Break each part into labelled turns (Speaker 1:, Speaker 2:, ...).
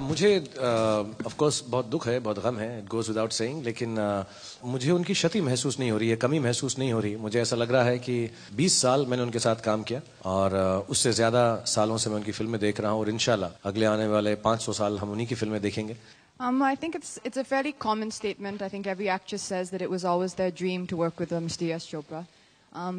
Speaker 1: मुझे of course बहुत दुख है, बहुत गम है, इट गोज विदाउट सेइंग, लेकिन मुझे उनकी क्षति महसूस नहीं हो रही है, कमी महसूस नहीं हो रही। मुझे ऐसा लग रहा है कि 20 साल मैंने उनके साथ काम किया और उससे ज्यादा सालों से मैं उनकी फिल्में देख रहा हूँ और इंशाल्लाह अगले आने वाले 500 साल हम उन्हीं की फिल्में देखेंगे।
Speaker 2: I think it's a fairly common statement. I think every actress says that it was always their dream to work with Mr. Yash Chopra.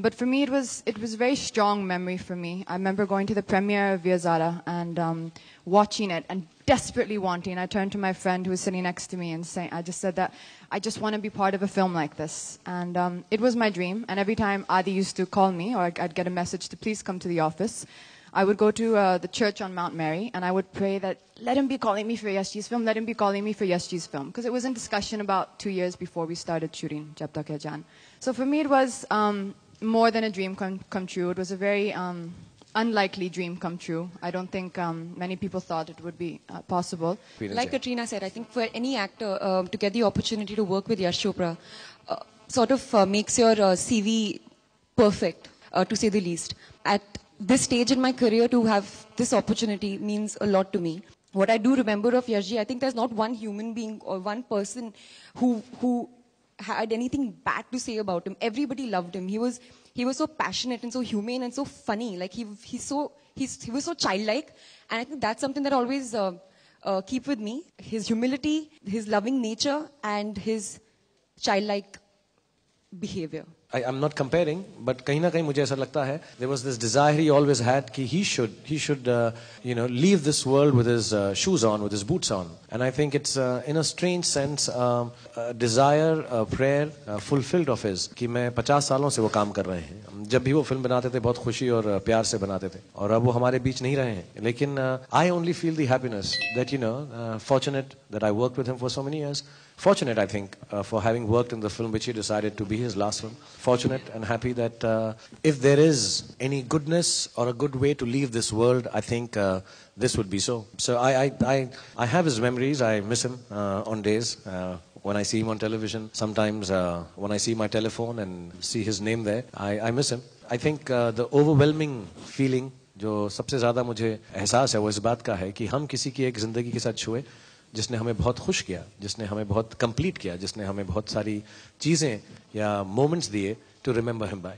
Speaker 2: But for me, it was a very strong memory for me. I remember going to the premiere of Veer Zara and watching it and desperately wanting. I turned to my friend who was sitting next to me and I just said that I just want to be part of a film like this. And it was my dream. And every time Adi used to call me or I'd get a message to please come to the office, I would go to the church on Mount Mary and I would pray that let him be calling me for Yashji's film, let him be calling me for Yashji's film. Because it was in discussion about 2 years before we started shooting Jab Tak Hai Jaan. So for me it was more than a dream come true. It was a very unlikely dream come true. I don't think many people thought it would be possible.
Speaker 3: Like Katrina said, I think for any actor to get the opportunity to work with Yash Chopra sort of makes your CV perfect, to say the least. At this stage in my career, to have this opportunity means a lot to me. What I do remember of Yashji, I think there's not one human being or one person who had anything bad to say about him. Everybody loved him. He was so passionate and so humane and so funny. Like he was so childlike, and I think that's something that I always keep with me. His humility, his loving nature, and his childlike behavior.
Speaker 1: I'm not comparing, but कहीं ना कहीं मुझे ऐसा लगता है there was this desire he always had कि he should leave this world with his shoes on, with his boots on, and I think it's in a strange sense a desire, a prayer fulfilled of his कि मैं 50 सालों से वो काम कर रहे हैं। जब भी वो फिल्म बनाते थे बहुत खुशी और प्यार से बनाते थे और अब वो हमारे बीच नहीं रहे हैं, लेकिन I only feel the happiness that fortunate that I worked with him for so many years. Fortunate, I think, for having worked in the film which he decided to be his last film. Fortunate and happy that if there is any goodness or a good way to leave this world, I think this would be so. So I have his memories. I miss him on days when I see him on television. Sometimes when I see my telephone and see his name there, I miss him. I think the overwhelming feeling जो सबसे ज़्यादा मुझे एहसास है वो इस बात का है कि हम किसी की एक ज़िंदगी के साथ छुए जिसने हमें बहुत खुश किया, जिसने हमें बहुत कंप्लीट किया, जिसने हमें बहुत सारी चीज़ें या मोमेंट्स दिए टू रिमेंबर हिम बाय।